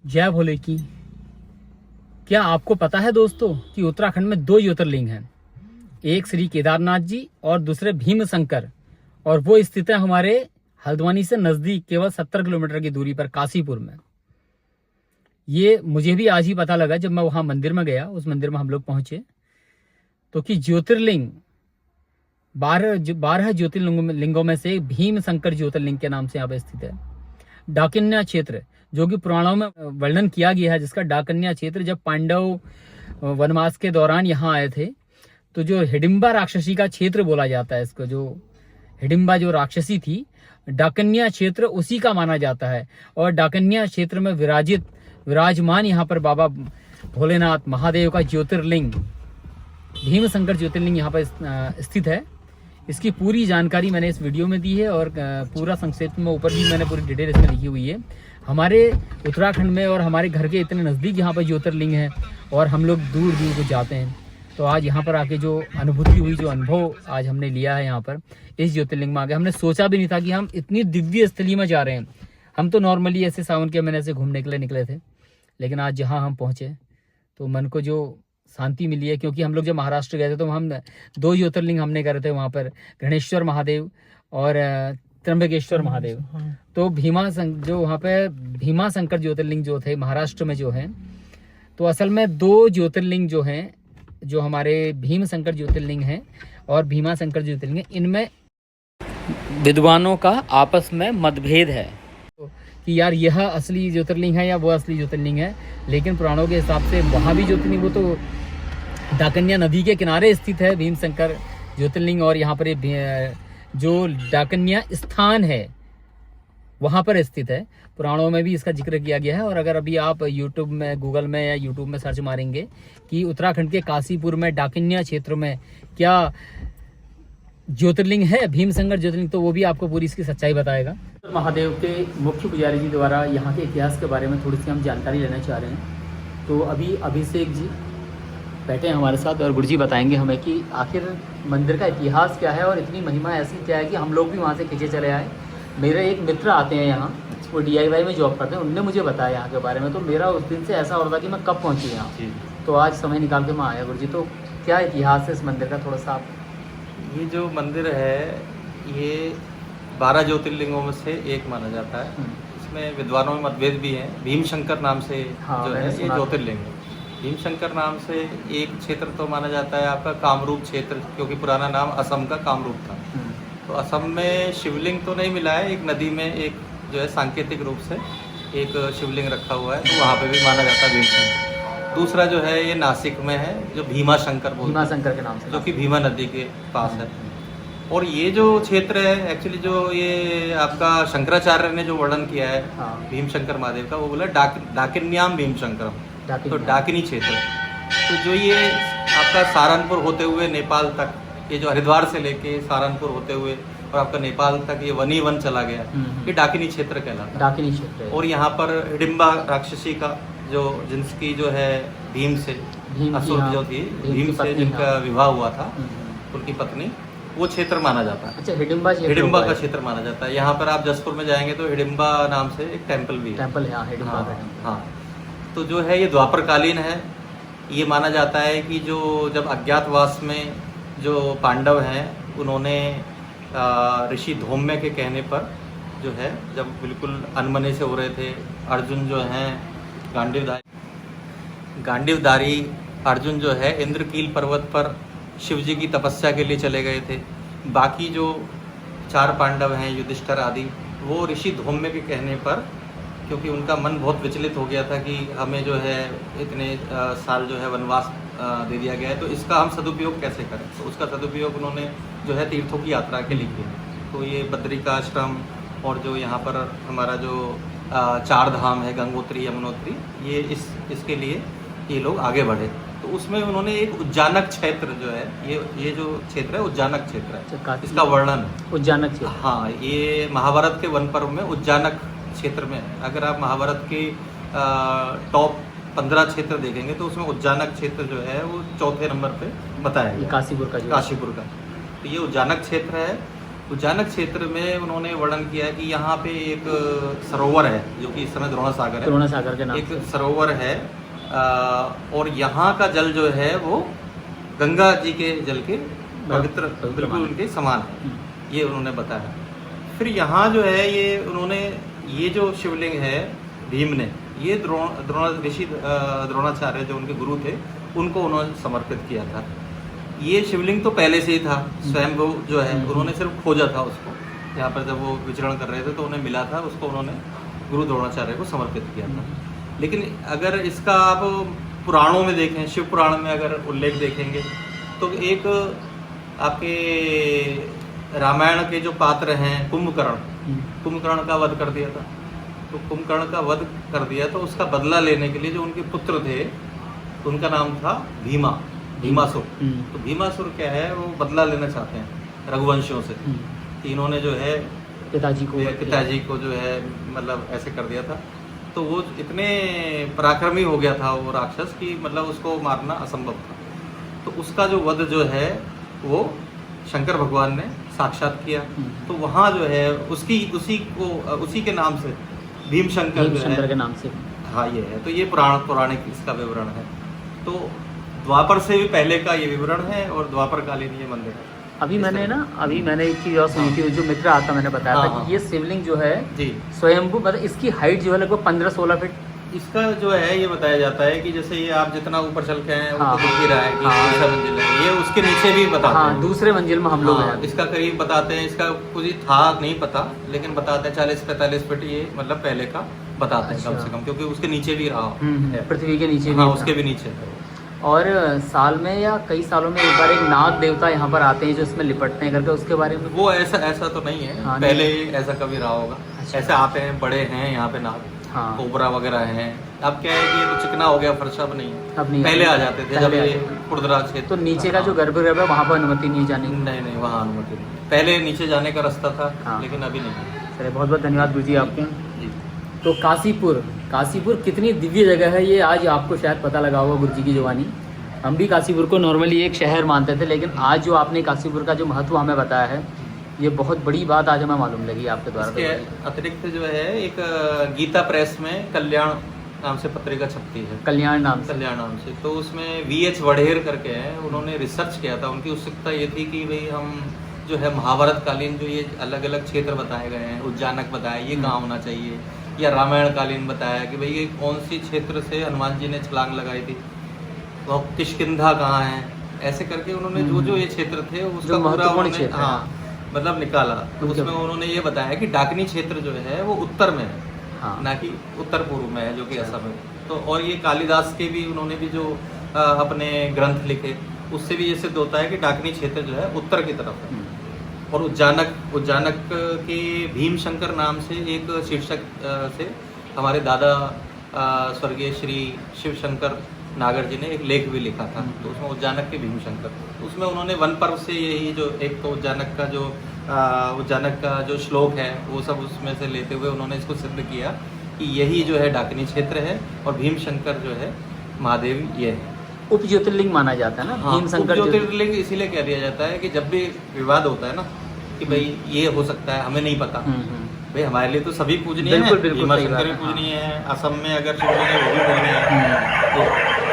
जय भोले की। क्या आपको पता है दोस्तों कि उत्तराखंड में 2 ज्योतिर्लिंग हैं, एक श्री केदारनाथ जी और दूसरे भीम शंकर, और वो स्थित है हमारे हल्द्वानी से नजदीक केवल 70 किलोमीटर की दूरी पर काशीपुर में। ये मुझे भी आज ही पता लगा जब मैं वहां मंदिर में गया। उस मंदिर में हम लोग पहुंचे तो कि ज्योतिर्लिंग 12 ज्योतिर्लिंगों में से भीम शंकर ज्योतिर्लिंग के नाम से यहाँ पे स्थित है। डाकिन्या क्षेत्र, जो कि पुराणों में वर्णन किया गया है, जिसका डाकिन्या क्षेत्र, जब पांडव वनवास के दौरान यहाँ आए थे तो जो हिडिंबा राक्षसी का क्षेत्र बोला जाता है इसको, जो हिडिंबा जो राक्षसी थी, डाकिन्या क्षेत्र उसी का माना जाता है। और डाकिन्या क्षेत्र में विराजमान यहाँ पर बाबा भोलेनाथ महादेव का ज्योतिर्लिंग भीम शंकर ज्योतिर्लिंग यहाँ पर स्थित है। इसकी पूरी जानकारी मैंने इस वीडियो में दी है और पूरा संक्षेप में ऊपर भी मैंने पूरी डिटेल इसमें लिखी हुई है। हमारे उत्तराखंड में और हमारे घर के इतने नज़दीक यहाँ पर ज्योतिर्लिंग है और हम लोग दूर दूर को जाते हैं। तो आज यहाँ पर आके जो अनुभूति हुई, जो अनुभव आज हमने लिया है यहाँ पर इस ज्योतिर्लिंग में आके, हमने सोचा भी नहीं था कि हम इतनी दिव्य स्थली में जा रहे हैं। हम तो नॉर्मली ऐसे सावन के महीने से घूमने के लिए निकले थे, लेकिन आज जहाँ हम पहुँचे तो मन को जो शांति मिली है, क्योंकि हम लोग जब महाराष्ट्र गए थे तो हम 2 ज्योतिर्लिंग हमने करे थे वहाँ पर, गणेश्वर महादेव और त्र्यंबकेश्वर महादेव। तो जो वहाँ पे भीमा शंकर ज्योतिर्लिंग जो थे महाराष्ट्र में जो हैं, तो असल में 2 ज्योतिर्लिंग जो हैं, जो हमारे भीम शंकर ज्योतिर्लिंग हैं और भीमा शंकर ज्योतिर्लिंग, इनमें विद्वानों का आपस में मतभेद है कि यार यह असली ज्योतिर्लिंग है या वो असली ज्योतिर्लिंग है। लेकिन पुराणों के हिसाब से वहाँ भी ज्योतिर्लिंग, वो तो डाकिन्या नदी के किनारे स्थित है भीम शंकर ज्योतिर्लिंग, और यहाँ पर जो डाकिन्या स्थान है वहाँ पर स्थित है। पुराणों में भी इसका जिक्र किया गया है। और अगर अभी आप यूट्यूब में, गूगल में या यूट्यूब में सर्च मारेंगे कि उत्तराखंड के काशीपुर में डाकिन्या क्षेत्र में क्या ज्योतिर्लिंग है भीम शंकर ज्योतिर्लिंग, तो वो भी आपको पूरी इसकी सच्चाई बताएगा। महादेव के मुख्य पुजारी जी द्वारा यहाँ के इतिहास के बारे में थोड़ी सी हम जानकारी लेना चाह रहे हैं। तो अभी अभिषेक जी बैठे हैं हमारे साथ और गुरु जी बताएंगे हमें कि आखिर मंदिर का इतिहास क्या है और इतनी महिमा ऐसी क्या है कि हम लोग भी वहाँ से खींचे चले आए। मेरे एक मित्र आते हैं यहाँ, वो DIY में जॉब करते हैं, उनने मुझे बताया यहाँ के बारे में। तो मेरा उस दिन से ऐसा हो रहा था कि मैं कब पहुँची यहाँ, तो आज समय निकाल के मैं आया। गुरु जी, तो क्या इतिहास है इस मंदिर का, थोड़ा सा आप। ये जो मंदिर है ये 12 ज्योतिर्लिंगों में से एक माना जाता है। इसमें विद्वानों में मतभेद भी हैं। भीम शंकर नाम से जो है ये ज्योतिर्लिंग है। भीम शंकर नाम से एक क्षेत्र तो माना जाता है आपका कामरूप क्षेत्र, क्योंकि पुराना नाम असम का कामरूप था। तो असम में शिवलिंग तो नहीं मिला है, एक नदी में एक जो है सांकेतिक रूप से एक शिवलिंग रखा हुआ है, तो वहाँ पे भी माना जाता है भीम शंकर। दूसरा जो है ये नासिक में है, जो भीमा शंकर भीमा शंकर के नाम से, जो कि भीमा नदी के पास है। और ये जो क्षेत्र है एक्चुअली, जो ये आपका शंकराचार्य ने जो वर्णन किया है भीम शंकर महादेव का, वो बोला डाकिन्याम भीम शंकरम, तो डाकिनी क्षेत्र। तो जो ये आपका सहारनपुर होते हुए नेपाल तक, ये जो हरिद्वार से लेके सहारनपुर होते हुए और आपका नेपाल तक ये वन ही वन चला गया, ये डाकिनी क्षेत्र कहलाता है। डाकिनी क्षेत्र। और यहाँ पर हिडिंबा राक्षसी का जो जिनकी जो है भीम से असुर जो थी, भीम से जिनका विवाह हुआ था, उनकी पत्नी, वो क्षेत्र माना जाता है। अच्छा, हिडिंबा का क्षेत्र माना जाता है। यहाँ पर आप जसपुर में जाएंगे तो हिडिंबा नाम से एक टेम्पल भी है। टेम्पल है, हाँ। तो जो है ये द्वापरकालीन है। ये माना जाता है कि जो जब अज्ञातवास में जो पांडव हैं, उन्होंने ऋषि धौम्य के कहने पर जो है, जब बिल्कुल अनमने से हो रहे थे, अर्जुन जो हैं गांडीवधारी अर्जुन जो है इंद्रकील पर्वत पर शिव जी की तपस्या के लिए चले गए थे। बाकी जो 4 पांडव हैं, युधिष्ठिर आदि, वो ऋषि धौम्य के कहने पर, क्योंकि उनका मन बहुत विचलित हो गया था कि हमें जो है इतने साल जो है वनवास दे दिया गया है, तो इसका हम सदुपयोग कैसे करें। तो उसका सदुपयोग उन्होंने जो है तीर्थों की यात्रा के लिए किया। तो ये बद्रिकाश्रम और जो यहाँ पर हमारा जो 4 धाम है, गंगोत्री, यमुनोत्री, ये इसके लिए ये लोग आगे बढ़े। तो उसमें उन्होंने एक उज्जानक क्षेत्र जो है, ये जो क्षेत्र है उज्जानक क्षेत्र है, इसका वर्णन उज्जानक क्षेत्र। हाँ, ये महाभारत के वन पर्व में उज्जानक क्षेत्र में, अगर आप महाभारत के टॉप 15 क्षेत्र देखेंगे तो उसमें उज्जानक क्षेत्र जो है वो 4थे नंबर पे बताया है। काशीपुर का तो ये उज्जानक क्षेत्र है। उज्जानक क्षेत्र में उन्होंने वर्णन किया कि यहाँ पे एक सरोवर है जो कि इस समय द्रोण सागर है। द्रोण सागर के नाम एक से। सरोवर है और यहाँ का जल जो है वो गंगा जी के जल के पवित्र बिल्कुल उनके समान है, ये उन्होंने बताया। फिर यहाँ जो है ये उन्होंने ये जो शिवलिंग है भीम ने ये द्रोण ऋषि द्रोणाचार्य जो उनके गुरु थे उनको उन्होंने समर्पित किया था। ये शिवलिंग तो पहले से ही था, स्वयंभू जो है उन्होंने सिर्फ खोजा था उसको, यहाँ पर जब वो विचरण कर रहे थे तो उन्हें मिला था, उसको उन्होंने गुरु द्रोणाचार्य को समर्पित किया था। लेकिन अगर इसका आप पुराणों में देखें, शिव पुराण में अगर उल्लेख देखेंगे तो एक आपके रामायण के जो पात्र हैं कुंभकर्ण का वध कर दिया था। तो कुंभकर्ण का वध कर दिया तो उसका बदला लेने के लिए जो उनके पुत्र थे उनका नाम था भीमासुर। तो भीमासुर क्या है, वो बदला लेना चाहते हैं रघुवंशियों से। तो इन्होंने जो है पिताजी को जो है मतलब ऐसे कर दिया था। तो वो इतने पराक्रमी हो गया था वो राक्षस कि मतलब उसको मारना असंभव था। तो उसका जो वध जो है वो शंकर भगवान ने साक्षात किया। तो वहाँ जो है उसी के नाम से भीम शंकर के नाम से, हाँ ये है। तो ये पौराणिक इसका विवरण है। तो द्वापर से भी पहले का ये विवरण है और द्वापर कालीन ये मंदिर है। अभी मैंने एक चीज और सुनी थी, जो मित्र आता मैंने बताया था कि ये शिवलिंग जो है जी स्वयंभू, मतलब इसकी हाइट जो है लगभग 15-16 फीट। इसका जो है ये बताया जाता है कि जैसे ये आप जितना ऊपर चल के हैं वो हाँ, तो दिख ही रहा है कि दूसरा मंजिल है, ये उसके नीचे भी बताते हैं। दूसरे मंजिल में हम लोग हैं। इसका करीब बताते हैं, इसका कुछ था नहीं पता, लेकिन बताते हैं 40-45 फीट ये मतलब पहले का बताते हैं कम से कम, क्योंकि उसके नीचे भी रहा है, पृथ्वी के नीचे। हाँ उसके भी नीचे है। और साल में या कई सालों में एक बार एक नाग देवता यहाँ पर आते हैं जो इसमें लिपटते हैं करके, उसके बारे में वो ऐसा तो नहीं है। हाँ, पहले ऐसा कभी रहा होगा। अच्छा। ऐसे आते हैं, बड़े हैं यहाँ पे नाग, कोबरा वगैरह हैं। अब क्या है कि ये तो चिकना हो गया, फर्श अब नहीं है। अब नहीं, पहले आ जाते थे जब ये खुर्दरा क्षेत्र। तो नीचे का जो गर्भगृह है वहाँ पर अनुमति नहीं जाने की? नहीं, वहाँ अनुमति नहीं। पहले नीचे जाने का रास्ता था, लेकिन अभी नहीं। चलिए, बहुत बहुत धन्यवाद गुरु जी आपके। जी। तो काशीपुर कितनी दिव्य जगह है ये आज आपको शायद पता लगा होगा गुरु जी की जुबानी। हम भी काशीपुर को नॉर्मली एक शहर मानते थे, लेकिन आज जो आपने काशीपुर का जो महत्व हमें बताया है, ये बहुत बड़ी बात आज हमें मालूम लगी आपके द्वारा। इसके अतिरिक्त जो है एक गीता प्रेस में कल्याण नाम से पत्रिका छपती है, कल्याण नाम से। तो उसमें VH वढ़ेर करके हैं, उन्होंने रिसर्च किया था। उनकी उत्सुकता ये थी कि भाई हम जो है महाभारत कालीन जो ये अलग अलग क्षेत्र बताए गए हैं, उज्जानक बताया ये कहाँ होना चाहिए, या रामायण कालीन बताया कि भाई ये कौन सी क्षेत्र से हनुमान जी ने छलांग लगाई थी, तो किष्किंधा कहाँ है, ऐसे करके उन्होंने जो ये क्षेत्र थे उसका पूरा हाँ मतलब निकाला। तो उसमें उन्होंने ये बताया कि डाकनी क्षेत्र जो है वो उत्तर में है, ना कि उत्तर पूर्व में है, जो कि असम है। तो और ये कालिदास के भी उन्होंने भी जो अपने ग्रंथ लिखे उससे भी ये सिद्ध होता है कि डाकनी क्षेत्र जो है उत्तर की तरफ है। और उज्जानक के भीम शंकर नाम से एक शीर्षक से हमारे दादा स्वर्गीय श्री शिव शंकर नागर जी ने एक लेख भी लिखा था। तो उसमें उज्जानक के भीम शंकर, तो उसमें उन्होंने वन पर्व से यही जो एक तो उज्जानक का जो श्लोक है वो सब उसमें से लेते हुए उन्होंने इसको सिद्ध किया कि यही जो है डाकनी क्षेत्र है और भीम शंकर जो है महादेव ये है। उप ज्योतिर्लिंग माना जाता है ना। हाँ, भीम शंकर ज्योतिर्लिंग इसीलिए कह दिया जाता है कि जब भी विवाद होता है ना कि भाई ये हो सकता है, हमें नहीं पता, भाई हमारे लिए तो सभी पूजनीय है, भीमा शंकर भी पूजनीय है, असम में अगर शिवलिंग है वो भी पूजनीय है। तो